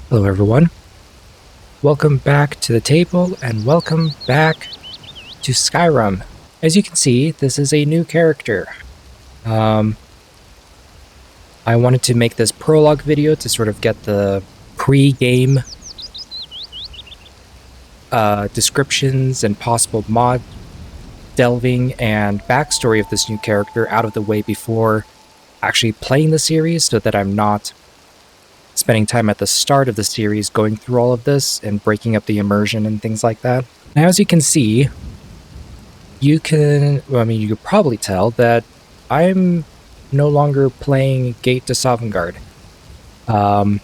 Hello everyone, welcome back to the table and welcome back to Skyrim. As you can see, this is a new character. I wanted to make this prologue video to sort of get the pre-game descriptions and possible mod delving and backstory of this new character out of the way before actually playing the series, so that I'm not spending time at the start of the series going through all of this and breaking up the immersion and things like that. Now, as you can see, you could probably tell that I'm no longer playing Gate to Sovngarde. I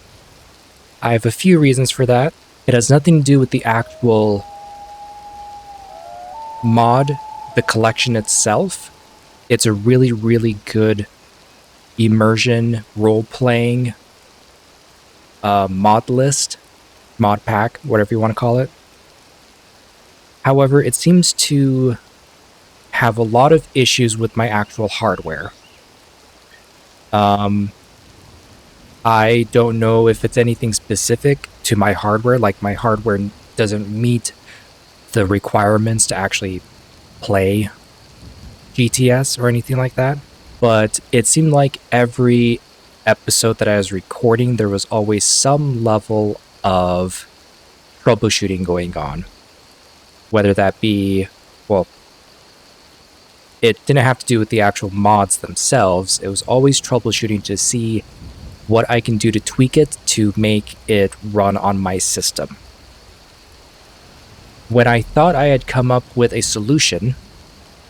have a few reasons for that. It has nothing to do with the actual mod, the collection itself. It's a really, really good immersion role-playing mod list, mod pack, whatever you want to call it. However, it seems to have a lot of issues with my actual hardware. I don't know if it's anything specific to my hardware, like my hardware doesn't meet the requirements to actually play GTS or anything like that, but it seemed like every episode that I was recording, there was always some level of troubleshooting going on. Whether that be, well, it didn't have to do with the actual mods themselves. It was always troubleshooting to see what I can do to tweak it to make it run on my system. When I thought I had come up with a solution,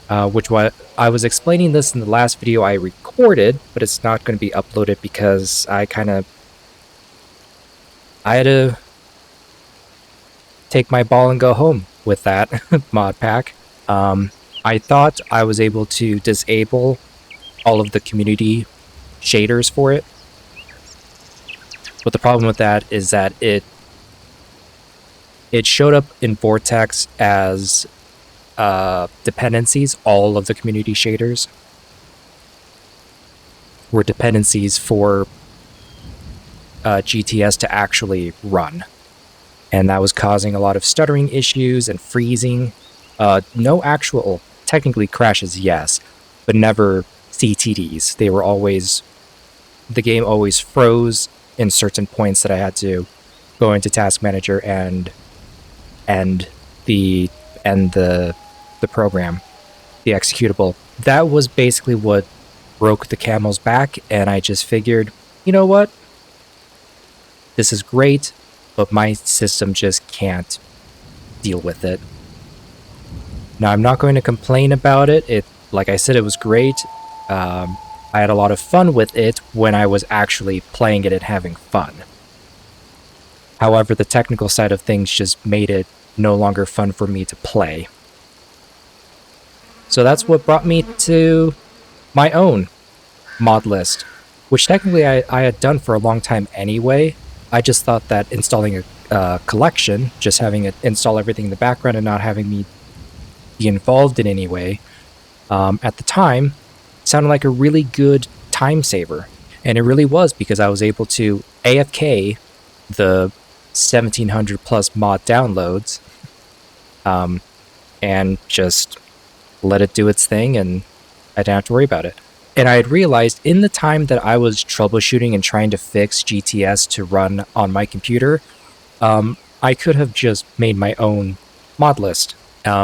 which I was explaining this in the last video I recorded, but it's not going to be uploaded because I had to take my ball and go home with that mod pack. I thought I was able to disable all of the community shaders for it, but the problem with that is that it showed up in Vortex as dependencies. All of the community shaders were dependencies for GTS to actually run, and that was causing a lot of stuttering issues and freezing. No actual technically crashes, yes, but never CTDs. They were always, the game always froze in certain points that I had to go into Task Manager and end the program, the executable. That was basically what broke the camel's back, and I just figured, you know what? This is great, but my system just can't deal with it. Now, I'm not going to complain about it. Like I said, it was great. I had a lot of fun with it when I was actually playing it and having fun. However, the technical side of things just made it no longer fun for me to play. So that's what brought me to my own mod list, which technically I had done for a long time anyway. I just thought that installing a collection, just having it install everything in the background and not having me be involved in any way, at the time, sounded like a really good time saver. And it really was, because I was able to AFK the 1700 plus mod downloads, and just let it do its thing, and I didn't have to worry about it. And I had realized in the time that I was troubleshooting and trying to fix GTS to run on my computer, I could have just made my own mod list,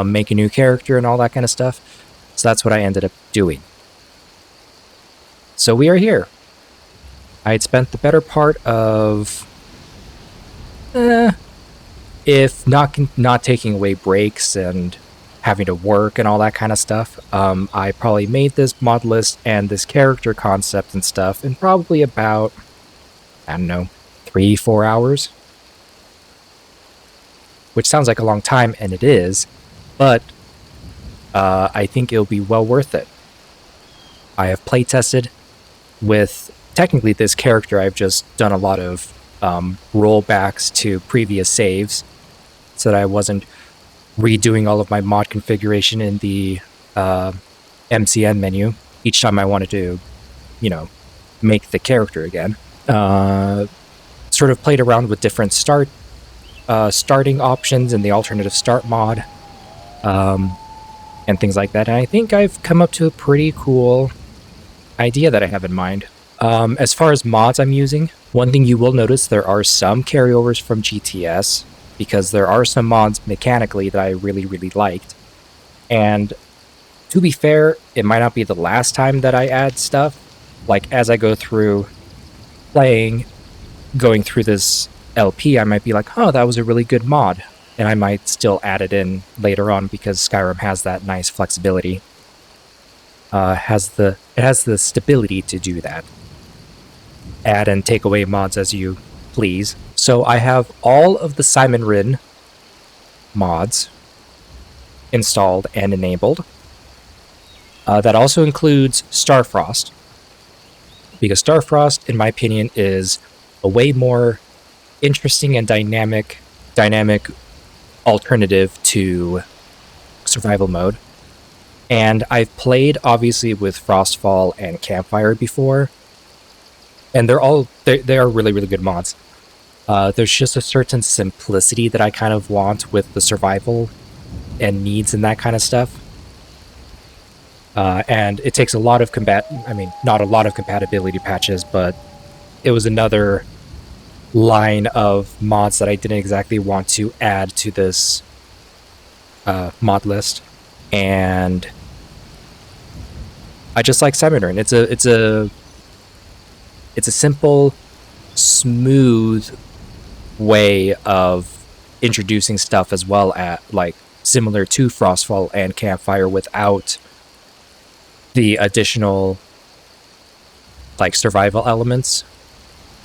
make a new character and all that kind of stuff. So that's what I ended up doing. So we are here. I had spent the better part of, if not taking away breaks and having to work and all that kind of stuff, I probably made this mod list and this character concept and stuff in probably about, I don't know, 3-4 hours. Which sounds like a long time, and it is, but I think it'll be well worth it. I have playtested with, technically this character, I've just done a lot of rollbacks to previous saves so that I wasn't redoing all of my mod configuration in the MCN menu each time I wanted to, make the character again. Sort sort of played around with different starting options in the alternative start mod, and things like that. And I think I've come up to a pretty cool idea that I have in mind. As far as mods I'm using, one thing you will notice, there are some carryovers from GTS, because there are some mods mechanically that I really, really liked. And to be fair, it might not be the last time that I add stuff. Like, as I go through going through this LP, I might be like, oh, that was a really good mod. And I might still add it in later on, because Skyrim has that nice flexibility. It has the stability to do that. Add and take away mods as you please. So I have all of the Simon Rin mods installed and enabled. That also includes Starfrost, because Starfrost, in my opinion, is a way more interesting and dynamic alternative to survival mode. And I've played, obviously, with Frostfall and Campfire before, and they are really, really good mods. There's just a certain simplicity that I kind of want with the survival and needs and that kind of stuff. And it takes a lot of not a lot of compatibility patches, but it was another line of mods that I didn't exactly want to add to this mod list. And I just like Simon Rin. It's a simple, smooth way of introducing stuff, as well as like similar to Frostfall and Campfire, without the additional like survival elements.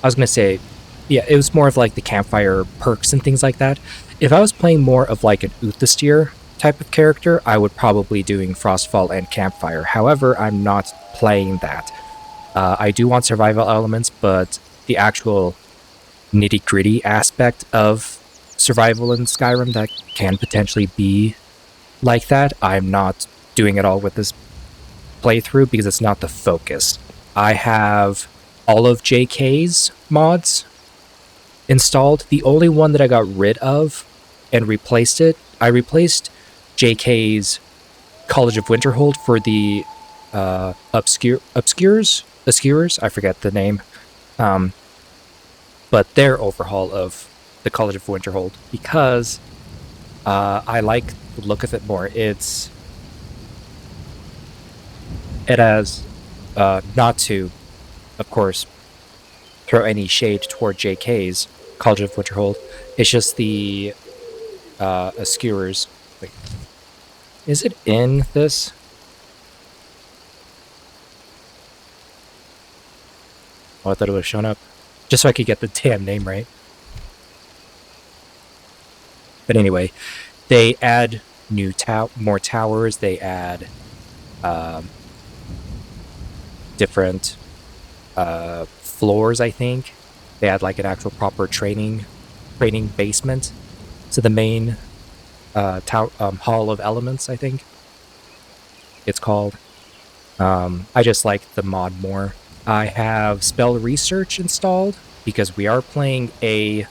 I was gonna say, yeah, it was more of like the Campfire perks and things like that. If I was playing more of like an Uthastir type of character, I would probably doing Frostfall and Campfire. However, I'm not playing that. I do want survival elements, but the actual nitty-gritty aspect of survival in Skyrim that can potentially be like that, I'm not doing at all with this playthrough, because it's not the focus. I have all of JK's mods installed. The only one that I got rid of and replaced I replaced JK's College of Winterhold for the Obscures, I forget the name, but their overhaul of the College of Winterhold, because I like the look of it more. It has, not to, of course, throw any shade toward JK's College of Winterhold, it's just the Obscures. Wait, is it in this? Oh, I thought it would have shown up. Just so I could get the damn name right. But anyway, they add more towers. They add different floors, I think. They add like an actual proper training basement to the main Hall of Elements, I think it's called. I just like the mod more. I have Spell Research installed, because we are playing a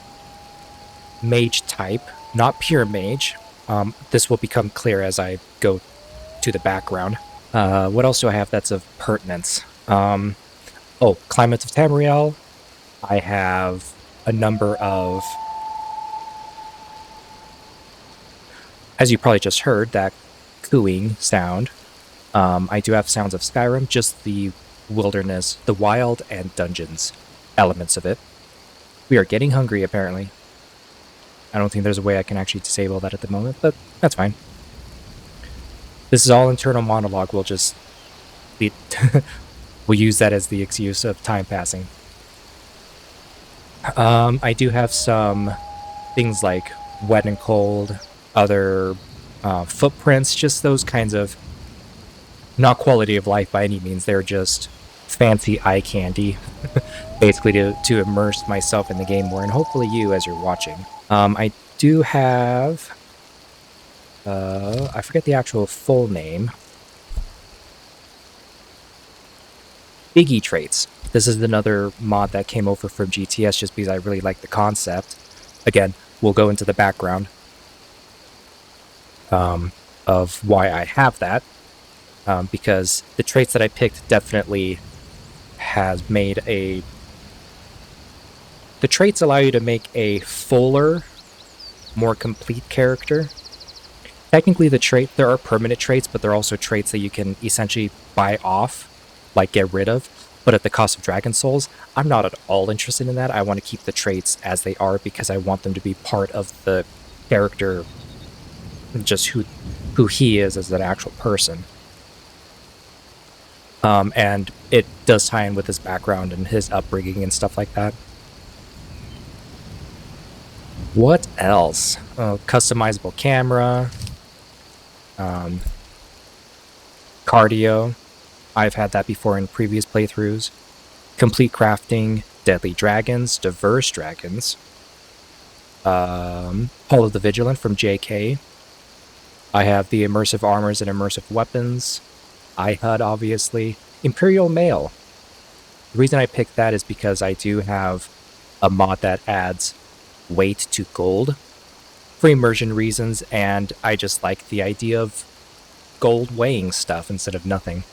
mage type, not pure mage. This will become clear as I go to the background. What else do I have that's of pertinence? Climate of Tamriel. I have a number of, as you probably just heard, that cooing sound. I do have sounds of Skyrim, just the wilderness, the wild and dungeons elements of it. We are getting hungry, apparently. I don't think there's a way I can actually disable that at the moment, but that's fine. This is all internal monologue. We'll just we'll use that as the excuse of time passing. I do have some things like wet and cold, other footprints, just those kinds of, not quality of life by any means, they're just fancy eye candy, basically to immerse myself in the game more, and hopefully you as you're watching. I do have, I forget the actual full name. Biggie traits. This is another mod that came over from GTS just because I really like the concept. Again, we'll go into the background of why I have that, because the traits that I picked definitely has made a... The traits allow you to make a fuller, more complete character. Technically, there are permanent traits, but there are also traits that you can essentially buy off, like get rid of, but at the cost of Dragon Souls. I'm not at all interested in that. I want to keep the traits as they are because I want them to be part of the character, just who he is as an actual person. And it does tie in with his background and his upbringing and stuff like that. What else? Customizable camera. Cardio. I've had that before in previous playthroughs. Complete crafting. Deadly dragons. Diverse dragons. Hall of the Vigilant from JK. I have the immersive armors and immersive weapons. iHUD, obviously. Imperial Mail. The reason I picked that is because I do have a mod that adds weight to gold for immersion reasons, and I just like the idea of gold weighing stuff instead of nothing.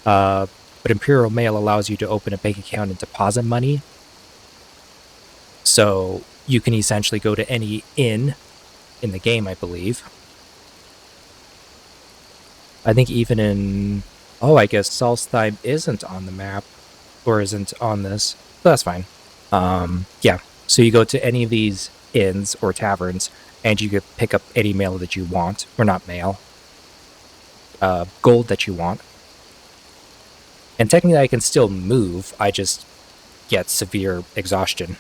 But Imperial Mail allows you to open a bank account and deposit money. So you can essentially go to any inn in the game, I believe. I think even in... Oh, I guess Solstheim isn't on the map, or isn't on this. So that's fine. Yeah. So you go to any of these inns or taverns, and you could pick up any mail that you want. Or not mail. Gold that you want. And technically I can still move, I just get severe exhaustion.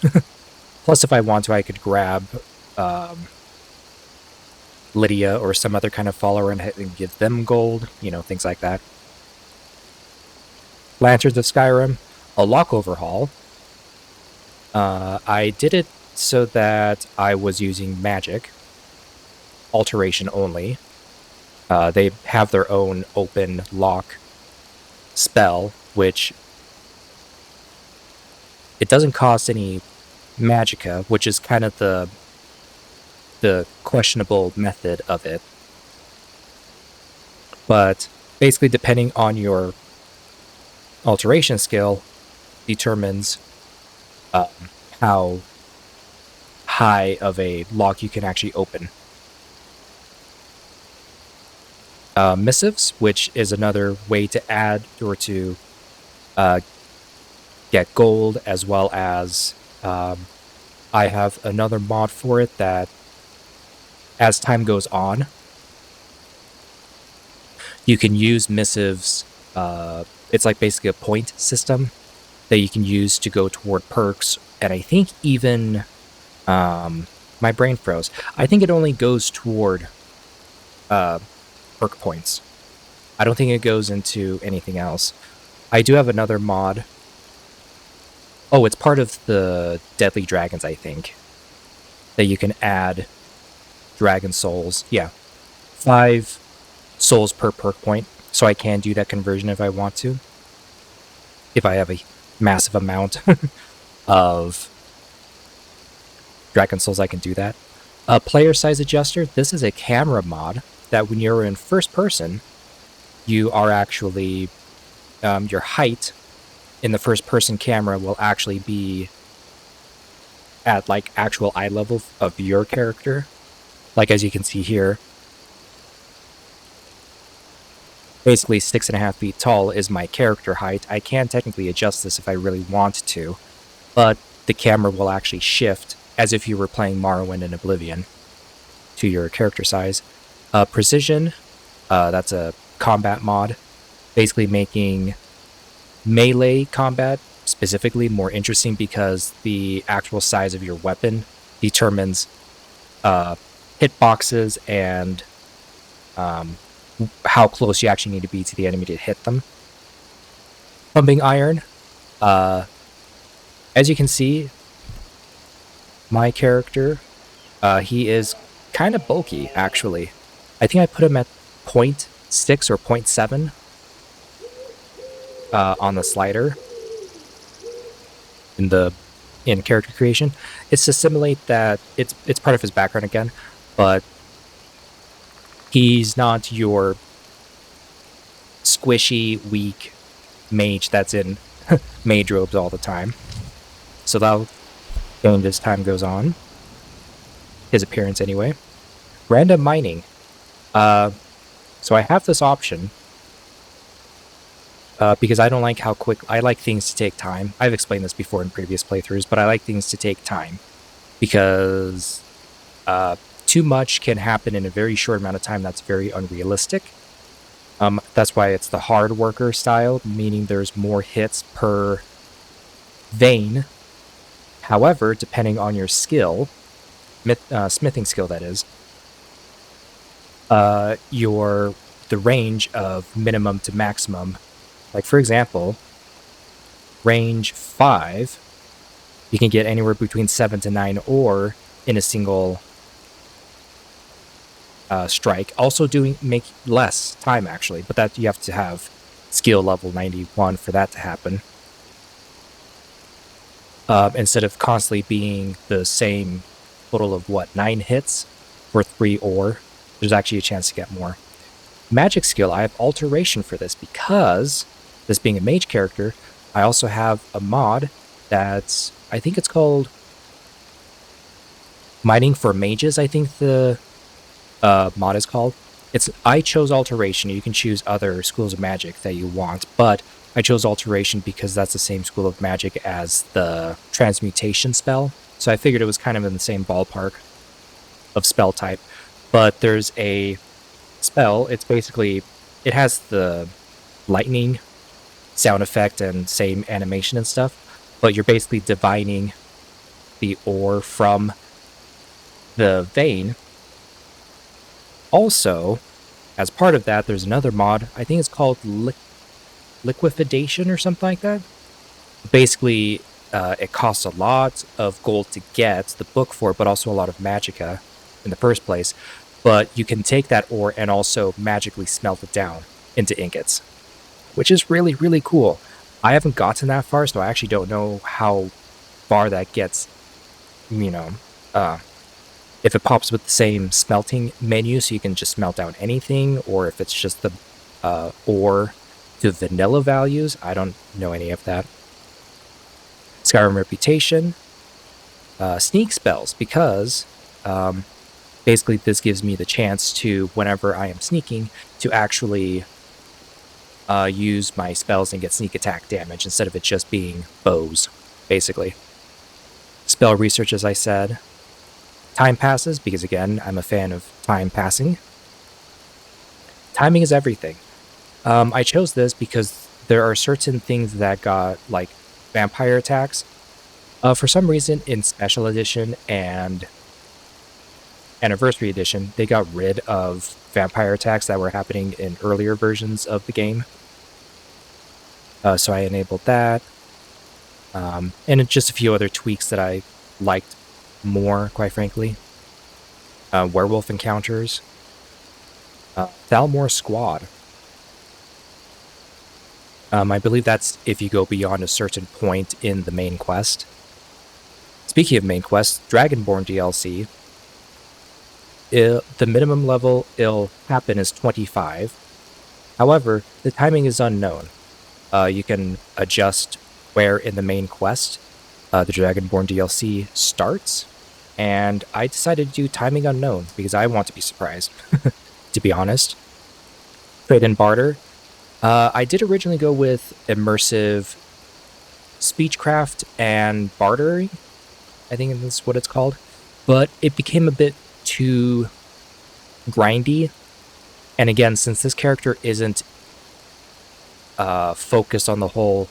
Plus, if I want to, I could grab Lydia or some other kind of follower and give them gold, you know, things like that. Lanterns of Skyrim, a lock overhaul. I did it so that I was using magic, alteration only. They have their own open lock spell, which it doesn't cost any magicka, which is kind of the questionable method of it. But basically, depending on your alteration skill, determines how high of a lock you can actually open. Missives, which is another way to add or to get gold, as well as I have another mod for it that as time goes on, you can use missives. It's like basically a point system that you can use to go toward perks, and I think even my brain froze. I think it only goes toward perk points. I don't think it goes into anything else. I do have another mod. Oh, it's part of the Deadly Dragons, I think, that you can add dragon souls. Yeah, 5 souls per perk point, so I can do that conversion if I want to. If I have a massive amount of dragon souls, I can do that. Player size adjuster. This is a camera mod that when you're in first person, you are actually, your height in the first person camera will actually be at like actual eye level of your character. Like as you can see here, basically 6.5 feet tall is my character height. I can technically adjust this if I really want to, but the camera will actually shift as if you were playing Morrowind in Oblivion to your character size. Precision, that's a combat mod, basically making melee combat specifically more interesting because the actual size of your weapon determines hitboxes and how close you actually need to be to the enemy to hit them. Pumping iron. As you can see, my character, he is kind of bulky, actually. I think I put him at 0.6 or 0.7. on the slider in character creation. It's to simulate that it's part of his background again, but he's not your squishy, weak mage that's in mage robes all the time. So that'll change as time goes on. His appearance, anyway. Random mining. So I have this option because I don't like how quick. I like things to take time. I've explained this before in previous playthroughs, but I like things to take time because too much can happen in a very short amount of time. That's very unrealistic. That's why it's the hard worker style, meaning there's more hits per vein. However, depending on your skill, smithing skill that is, the range of minimum to maximum. Like for example, range 5, you can get anywhere between 7 to 9 ore in a single strike. Also make less time actually, but that you have to have skill level 91 for that to happen. Instead of constantly being the same total of 9 hits for 3 ore, there's actually a chance to get more. Magic skill, I have alteration for this because this being a mage character, I also have a mod that's, I think it's called Mining for Mages, I think the mod is called. I chose alteration. You can choose other schools of magic that you want, but I chose alteration because that's the same school of magic as the transmutation spell. So I figured it was kind of in the same ballpark of spell type. But there's a spell, it has the lightning sound effect and same animation and stuff, but you're basically divining the ore from the vein. Also, as part of that, there's another mod, I think it's called liquefaction or something like that. Basically, it costs a lot of gold to get the book for it, but also a lot of magicka in the first place. But you can take that ore and also magically smelt it down into ingots, which is really, really cool. I haven't gotten that far, so I actually don't know how far that gets, if it pops with the same smelting menu so you can just smelt down anything, or if it's just the ore to vanilla values. I don't know any of that. Skyrim reputation. Sneak spells, because basically this gives me the chance to, whenever I am sneaking, to actually use my spells and get sneak attack damage instead of it just being bows, basically. Spell research, as I said. Time passes, because again, I'm a fan of time passing. Timing is everything. I chose this because there are certain things that got, like, vampire attacks. For some reason, in Special Edition and Anniversary Edition, they got rid of vampire attacks that were happening in earlier versions of the game. So I enabled that. And just a few other tweaks that I liked more, quite frankly. Werewolf encounters. Thalmor Squad. I believe that's if you go beyond a certain point in the main quest. Speaking of main quest, Dragonborn DLC. The minimum level it'll happen is 25. However, the timing is unknown. You can adjust where in the main quest the Dragonborn DLC starts, and I decided to do timing unknown because I want to be surprised, to be honest. Trade and barter. I did originally go with immersive speechcraft and bartering, I think that's what it's called, but it became a bit too grindy. And again, since this character isn't focused on the whole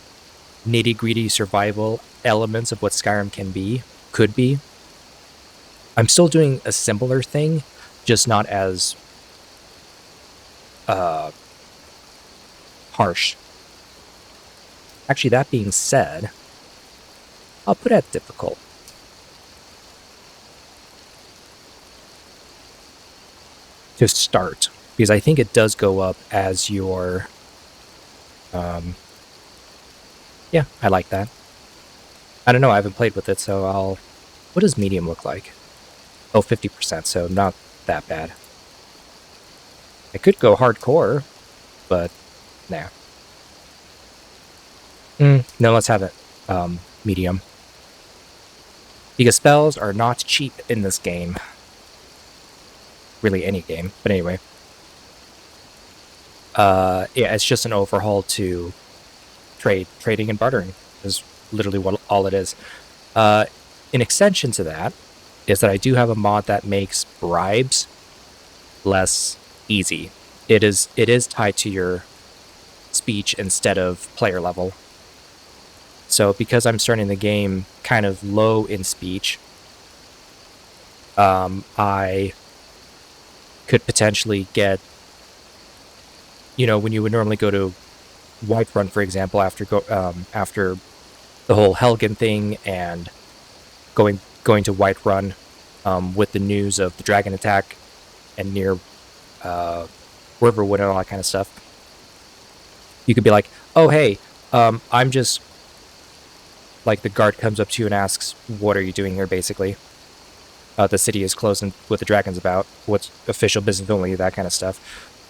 nitty-gritty survival elements of what Skyrim could be, I'm still doing a similar thing, just not as harsh. Actually, that being said, I'll put it at difficult. To start, because I think it does go up as your Yeah, I like that. I don't know, I haven't played with it, so I'll... What does medium look like? Oh, 50%, so not that bad. I could go hardcore, but nah. No, let's have it medium. Because spells are not cheap in this game. Really any game, but anyway. Yeah, it's just an overhaul to trading and bartering is literally what all it is. An extension to that is that I do have a mod that makes bribes less easy. It is tied to your speech instead of player level. So because I'm starting the game kind of low in speech, I could potentially get, when you would normally go to Whiterun, for example, after the whole Helgen thing and going to Whiterun with the news of the dragon attack and near Riverwood and all that kind of stuff, you could be like, oh, hey, I'm just, like, the guard comes up to you and asks, what are you doing here, basically? The city is closed and what the dragon's about, what's official business only, that kind of stuff.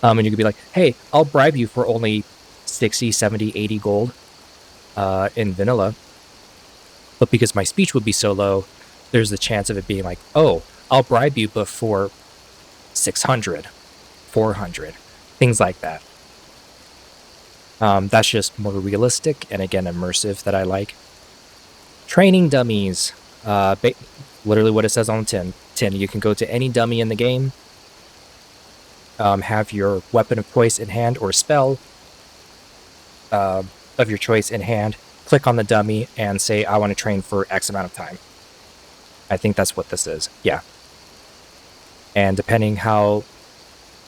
And you could be like, hey, I'll bribe you for only 60, 70, 80 gold in vanilla. But because my speech would be so low, there's the chance of it being like, oh, I'll bribe you, but for 600, 400, things like that. That's just more realistic and, again, immersive that I like. Training dummies. Literally what it says on the tin. You can go to any dummy in the game, have your weapon of choice in hand or spell of your choice in hand, click on the dummy, and say, I want to train for X amount of time. I think that's what this is. Yeah. And depending how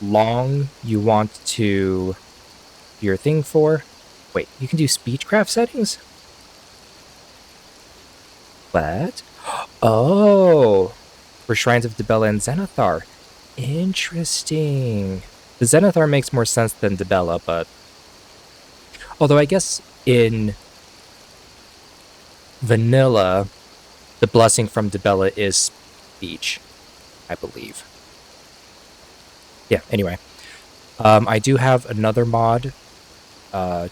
long you want to do your thing for... Wait, you can do speechcraft settings? What? Oh! For Shrines of Dibella and Zenithar. Interesting. The Zenithar makes more sense than Dibella, but... Although I guess in vanilla, the blessing from Dibella is speech, I believe. Yeah, anyway. I do have another mod,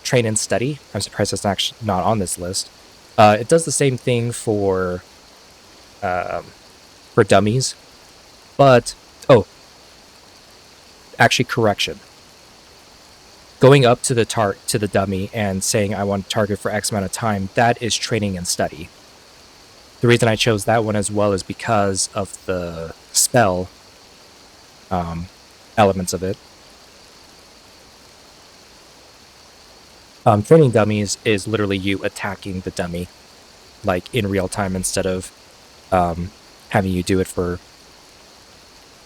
Train and Study. I'm surprised it's actually not on this list. It does the same thing for dummies, but... Oh, actually, correction. Going up to the dummy and saying I want to target for X amount of time, that is training and study. The reason I chose that one as well is because of the spell elements of it. Training dummies is literally you attacking the dummy, like, in real time, instead of having you do it for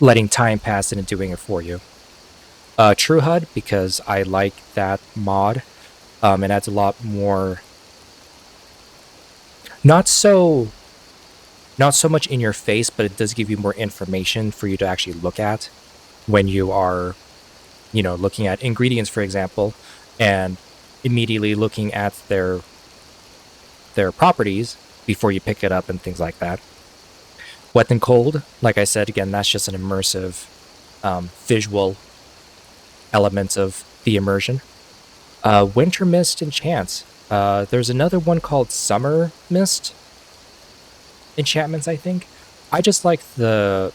letting time pass and doing it for you. True HUD, because I like that mod. It adds a lot more... Not so much in your face, but it does give you more information for you to actually look at when you are, looking at ingredients, for example, and immediately looking at their properties before you pick it up and things like that. Wet and Cold, like I said, again, that's just an immersive visual element of the immersion. Winter Mist Enchants. There's another one called Summer Mist Enchantments, I think. I just like the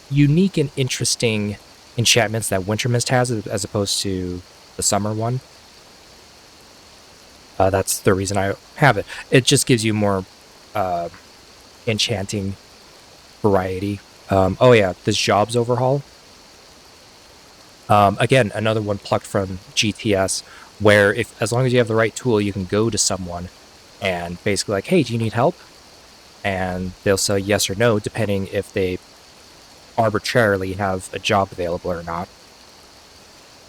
unique and interesting enchantments that Winter Mist has as opposed to the summer one. That's the reason I have it. It just gives you more enchanting variety. Oh yeah, this Jobs overhaul. Again, another one plucked from GTS, where as long as you have the right tool, you can go to someone and basically like, hey, do you need help? And they'll say yes or no, depending if they arbitrarily have a job available or not.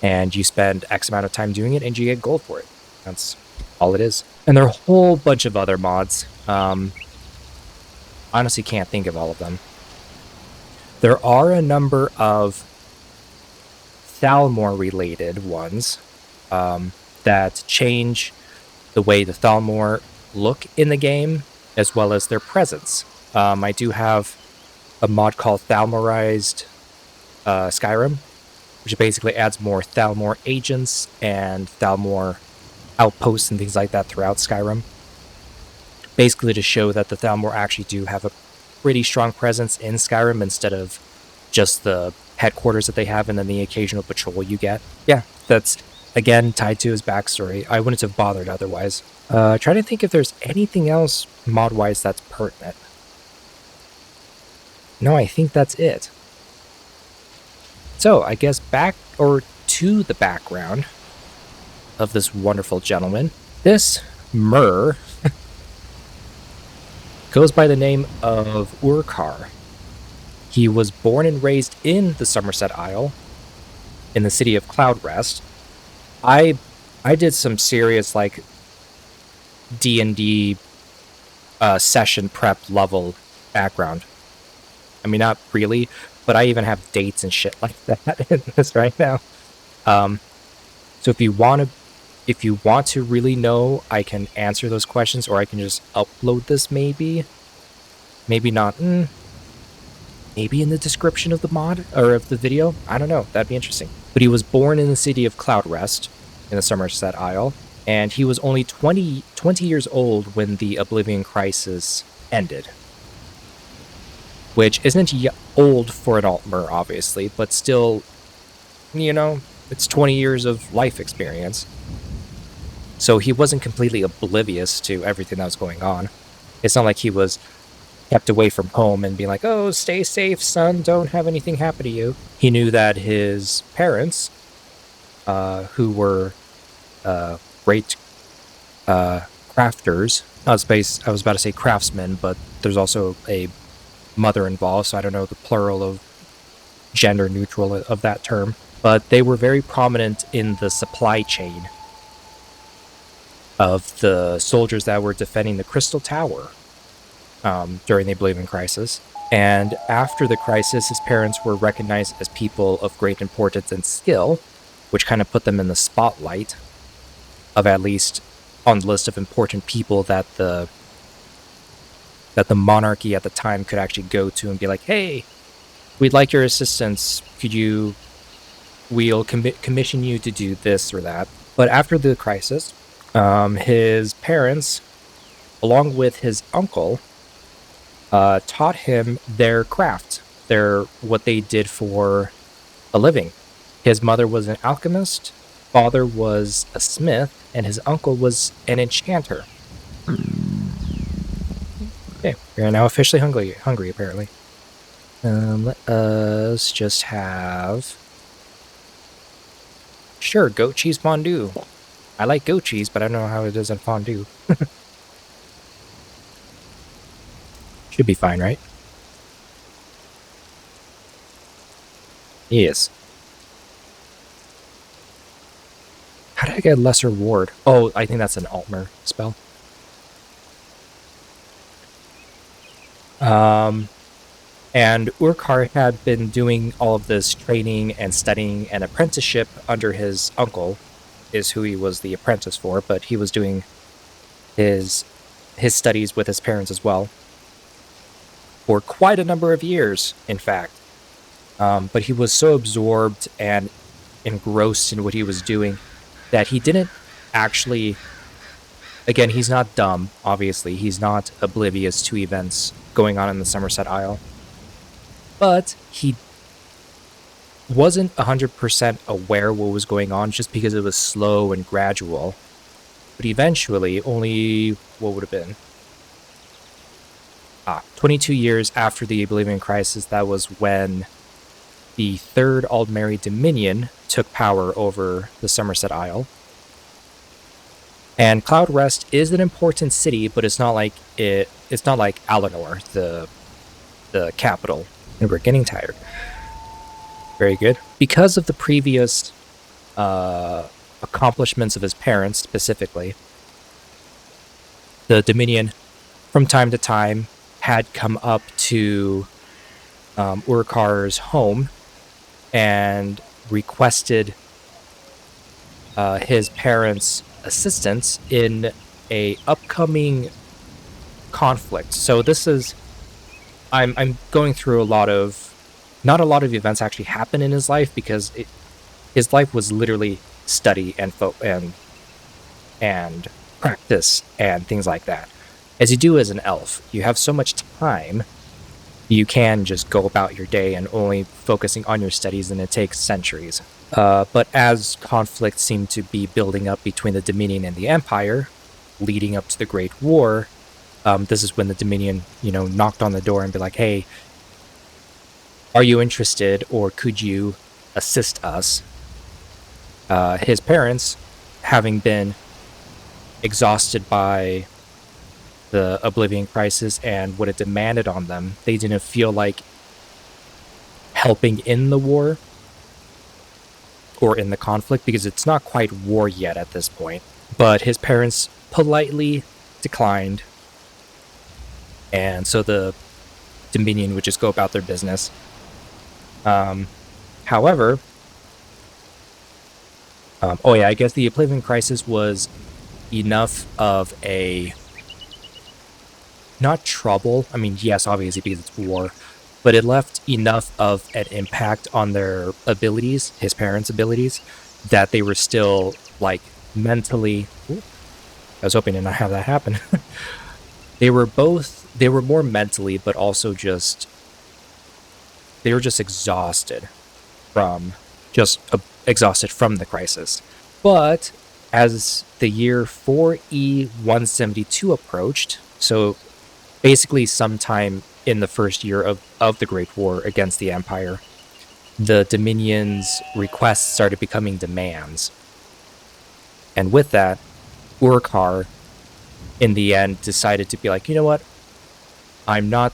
And you spend X amount of time doing it, and you get gold for it. That's all it is. And there are a whole bunch of other mods. Honestly, can't think of all of them. There are a number of Thalmor-related ones that change the way the Thalmor look in the game, as well as their presence. I do have a mod called Thalmorized Skyrim, which basically adds more Thalmor agents and Thalmor outposts and things like that throughout Skyrim. Basically to show that the Thalmor actually do have a pretty strong presence in Skyrim instead of just the headquarters that they have and then the occasional patrol you get. Yeah, that's, again, tied to his backstory. I wouldn't have bothered otherwise. Trying to think if there's anything else mod-wise that's pertinent. No, I think that's it. So, I guess back or to the background of this wonderful gentleman. This Myr goes by the name of Uurkar. He was born and raised in the Somerset Isle, in the city of Cloudrest. I did some serious, like, D&D session prep level background. I mean, not really, but I even have dates and shit like that in this right now. So if you want to really know, I can answer those questions, or I can just upload this maybe. Maybe not. Maybe in the description of the mod, or of the video. I don't know. That'd be interesting. But he was born in the city of Cloudrest, in the Somerset Isle, and he was only 20 years old when the Oblivion Crisis ended. Which isn't old for an Altmer, obviously, but still, you know, it's 20 years of life experience. So he wasn't completely oblivious to everything that was going on. It's not like he was kept away from home and being like, oh, stay safe, son, don't have anything happen to you. He knew that his parents, who were great crafters, I was about to say craftsmen, but there's also a mother involved, so I don't know the plural of gender neutral of that term, but they were very prominent in the supply chain of the soldiers that were defending the Crystal Tower during the Oblivion Crisis. And after the crisis, his parents were recognized as people of great importance and skill, which kind of put them in the spotlight of, at least on the list of important people that the monarchy at the time could actually go to and be like, hey, we'd like your assistance. We'll commission you to do this or that. But after the crisis, his parents, along with his uncle, taught him their craft, what they did for a living. His mother was an alchemist, father was a smith, and his uncle was an enchanter. Okay, we are now officially hungry apparently. Let us just have... Sure, goat cheese fondue. I like goat cheese, but I don't know how it is in fondue. Should be fine, right? Yes. How did I get lesser ward? Oh, I think that's an Altmer spell. And Uurkar had been doing all of this training and studying and apprenticeship under his uncle, is who he was the apprentice for, but he was doing his studies with his parents as well for quite a number of years, in fact. But he was so absorbed and engrossed in what he was doing that he didn't actually... Again, he's not dumb, obviously. He's not oblivious to events going on in the Somerset Isle. But he wasn't 100% aware what was going on just because it was slow and gradual. But eventually, only... what would have been? 22 years after the Oblivion Crisis, that was when the Third Aldmeri Dominion took power over the Somerset Isle. And Cloudrest is an important city, but it's not like Alinor, the capital. And we're getting tired. Very good. Because of the previous accomplishments of his parents, specifically, the Dominion, from time to time, had come up to Uurkar's home and requested his parents assistance in a upcoming conflict. So this is I'm going through not a lot of events actually happen in his life because his life was literally study and practice and things like that. As you do as an elf, you have so much time, you can just go about your day and only focusing on your studies, and it takes centuries. But as conflict seemed to be building up between the Dominion and the Empire, leading up to the Great War, this is when the Dominion, knocked on the door and be like, hey, are you interested, or could you assist us? His parents, having been exhausted by the Oblivion Crisis and what it demanded on them, they didn't feel like helping in the war or in the conflict, because it's not quite war yet at this point. But his parents politely declined, and so the Dominion would just go about their business. However, I guess the Oblivion Crisis was enough of a, not trouble, I mean, yes, obviously, because it's war, but it left enough of an impact on their abilities, his parents' abilities, that they were still, like, mentally... Ooh, I was hoping to not have that happen. They were more mentally, but also they were just exhausted from the crisis. But as the year 4E172 approached, so basically sometime in the first year of the Great War against the Empire, the Dominion's requests started becoming demands. And with that, Uurkar, in the end, decided to be like, you know what? I'm not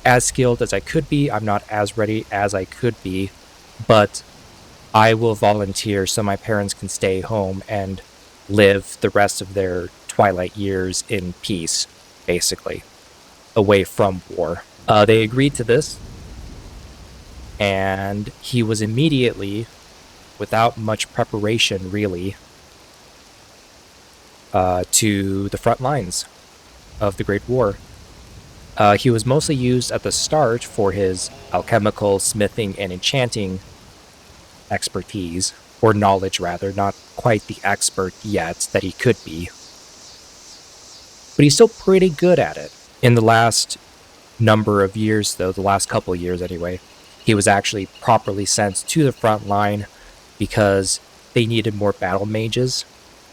as skilled as I could be, I'm not as ready as I could be, but I will volunteer so my parents can stay home and live the rest of their twilight years in peace, basically, away from war. They agreed to this, and he was immediately, without much preparation really, to the front lines of the Great War. He was mostly used at the start for his alchemical, smithing, and enchanting expertise, or knowledge rather, not quite the expert yet that he could be. But he's still pretty good at it. In the last number of years, though, the last couple of years anyway, he was actually properly sent to the front line because they needed more battle mages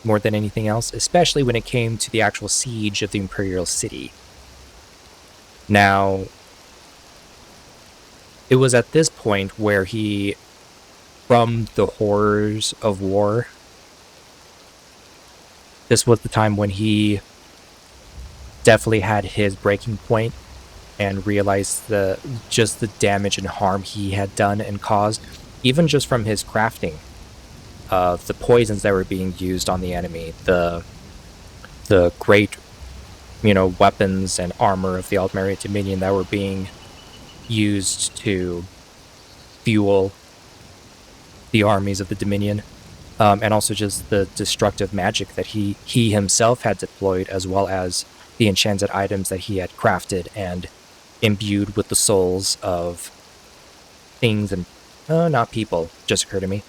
more than anything else, especially when it came to the actual siege of the Imperial City. Now, it was at this point where he, from the horrors of war, this was the time when he definitely had his breaking point and realized just the damage and harm he had done and caused, even just from his crafting of the poisons that were being used on the enemy, the great, weapons and armor of the Aldmeri Dominion that were being used to fuel the armies of the Dominion, and also just the destructive magic that he himself had deployed, as well as the enchanted items that he had crafted and imbued with the souls of things and not people, just occurred to me,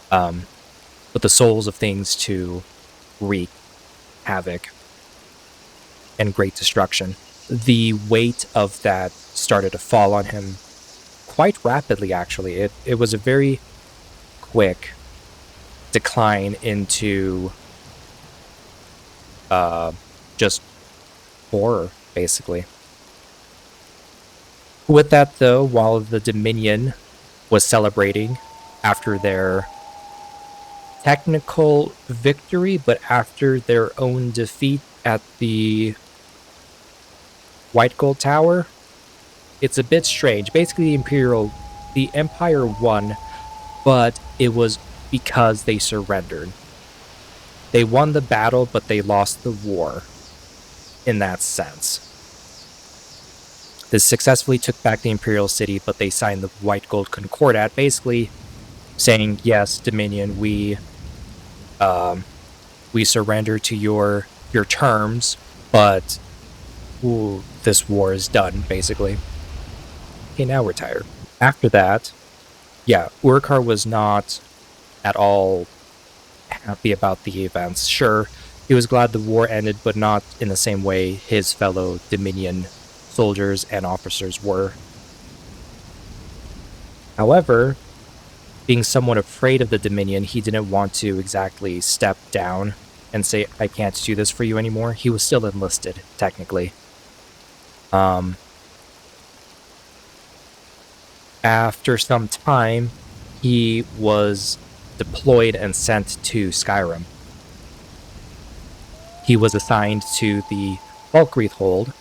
but the souls of things to wreak havoc and great destruction. The weight of that started to fall on him quite rapidly, actually. It was a very quick decline into just horror, basically. With that, though, while the Dominion was celebrating after their technical victory, but after their own defeat at the White Gold Tower, it's a bit strange. Basically, the Empire won, but it was because they surrendered. They won the battle, but they lost the war, in that sense. They successfully took back the Imperial City, but they signed the White Gold Concordat, basically saying, yes, Dominion, we we surrender to your terms, but ooh, this war is done, basically. Okay, now retire. After that, yeah, Uurkar was not at all happy about the events. Sure, he was glad the war ended, but not in the same way his fellow Dominion soldiers and officers were. However, being somewhat afraid of the Dominion, he didn't want to exactly step down and say, I can't do this for you anymore. He was still enlisted, technically. After some time, he was deployed and sent to Skyrim. He was assigned to the Falkreath Hold,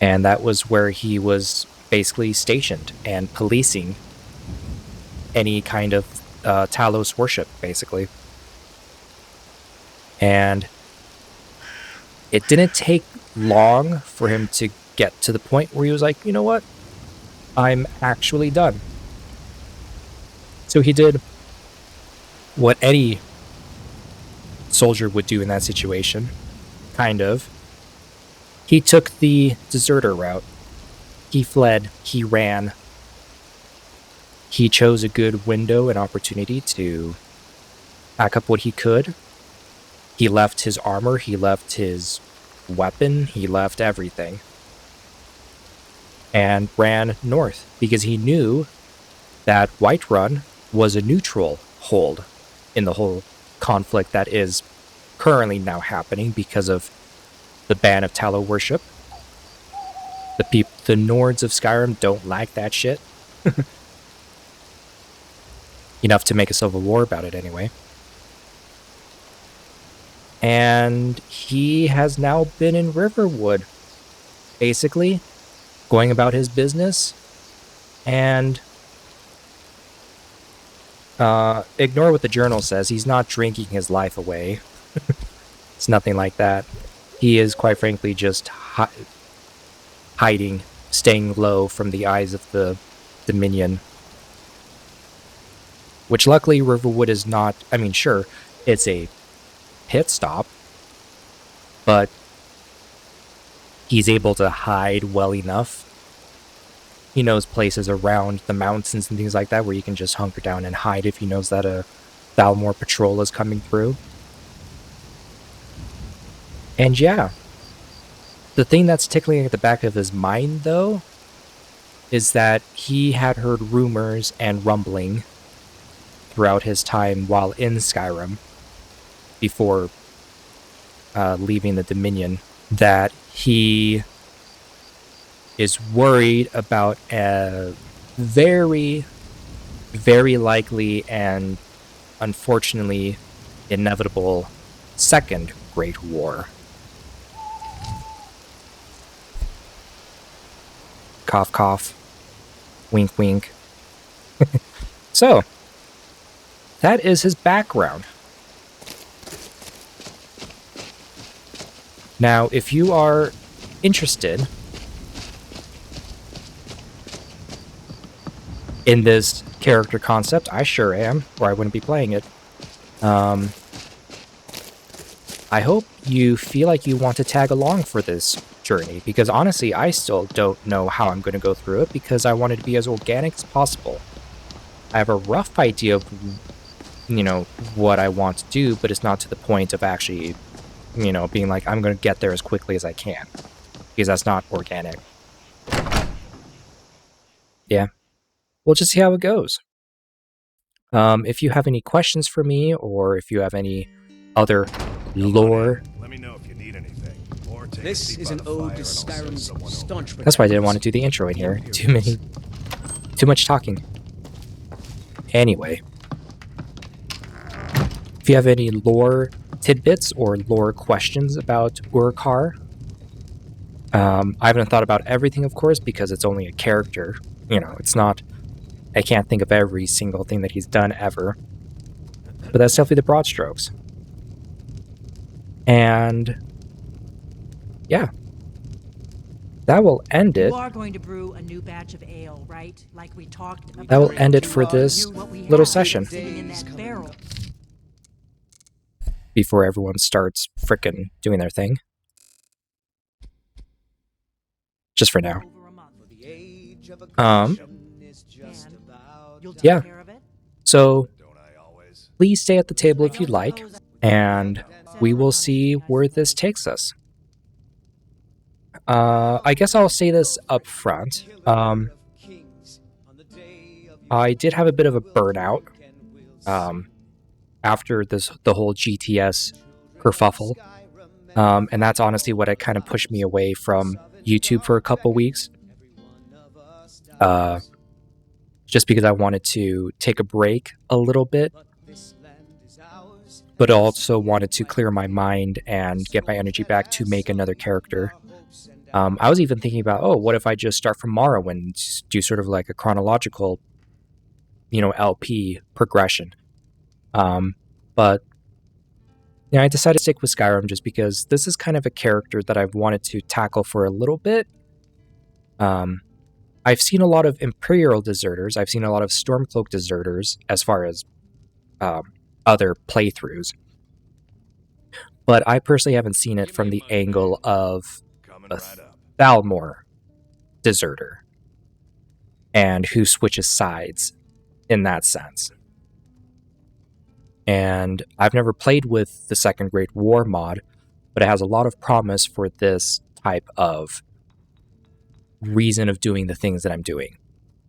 and that was where he was basically stationed and policing any kind of Talos worship, basically. And it didn't take long for him to get to the point where he was like, you know what? I'm actually done. So he did what any soldier would do in that situation, kind of. He took the deserter route. He fled. He ran. He chose a good window and opportunity to pack up what he could. He left his armor. He left his weapon. He left everything. And ran north because he knew that Whiterun was a neutral hold in the whole conflict that is currently now happening because of the ban of Talo worship. The Nords of Skyrim don't like that shit. Enough to make a civil war about it anyway. And he has now been in Riverwood, basically, going about his business, and ignore what the journal says. He's not drinking his life away. It's nothing like that. He is, quite frankly, just hiding, staying low from the eyes of the Dominion. Which luckily Riverwood is not, I mean, sure, it's a pit stop, but he's able to hide well enough. He knows places around the mountains and things like that where you can just hunker down and hide if he knows that a Thalmor patrol is coming through. And yeah, the thing that's tickling at the back of his mind, though, is that he had heard rumors and rumbling throughout his time while in Skyrim before leaving the Dominion that he is worried about a very, very likely and unfortunately inevitable Second Great War. Cough, cough. Wink, wink. So, that is his background. Now, if you are interested in this character concept, I sure am, or I wouldn't be playing it. I hope you feel like you want to tag along for this journey, because honestly, I still don't know how I'm going to go through it, because I want it to be as organic as possible. I have a rough idea of, you know, what I want to do, but it's not to the point of actually, you know, being like, I'm going to get there as quickly as I can, because that's not organic. Yeah. We'll just see how it goes. If you have any questions for me, or if you have any other lore... Let me know if you need anything. Or take This is an ode to Skyrim's staunch. That's why I didn't want to do the intro in here. Too much talking. Anyway. If you have any lore tidbits or lore questions about Uurkar, I haven't thought about everything, of course, because it's only a character. You know, it's not... I can't think of every single thing that he's done ever. But that's definitely the broad strokes. And... yeah. That will end it. You are going to brew a new batch of ale, right? Like we talked about. That will end it for this little session. sitting in that barrel. before everyone starts frickin' doing their thing. Just for now. Over a month. Um, And you'll take Yeah. care of it? so Don't I always? please stay at the table if you'd like, and we will see where this takes us. I guess I'll say this up front. I did have a bit of a burnout after the whole GTS kerfuffle, and that's honestly what kind of pushed me away from YouTube for a couple weeks. Just because I wanted to take a break a little bit, but also wanted to clear my mind and get my energy back to make another character. I was even thinking about, what if I just start from Morrow and do sort of like a chronological, LP progression. But I decided to stick with Skyrim just because this is kind of a character that I've wanted to tackle for a little bit. I've seen a lot of Imperial deserters. I've seen a lot of Stormcloak deserters as far as other playthroughs. But I personally haven't seen it from the angle of Coming a right up. Thalmor deserter and who switches sides in that sense. And I've never played with the Second Great War mod, but it has a lot of promise for this type of reason of doing the things that I'm doing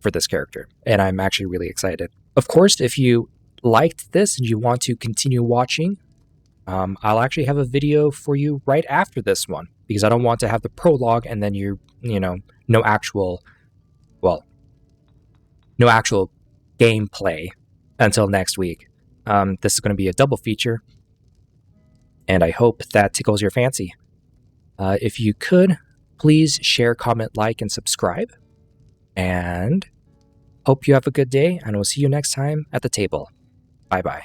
for this character, and I'm actually really excited. Of course, if you liked this and you want to continue watching, I'll actually have a video for you right after this one, because I don't want to have the prologue and then no actual gameplay until next week. This is going to be a double feature, and I hope that tickles your fancy. If you could, please share, comment, like, and subscribe. And hope you have a good day, and we'll see you next time at the table. Bye-bye.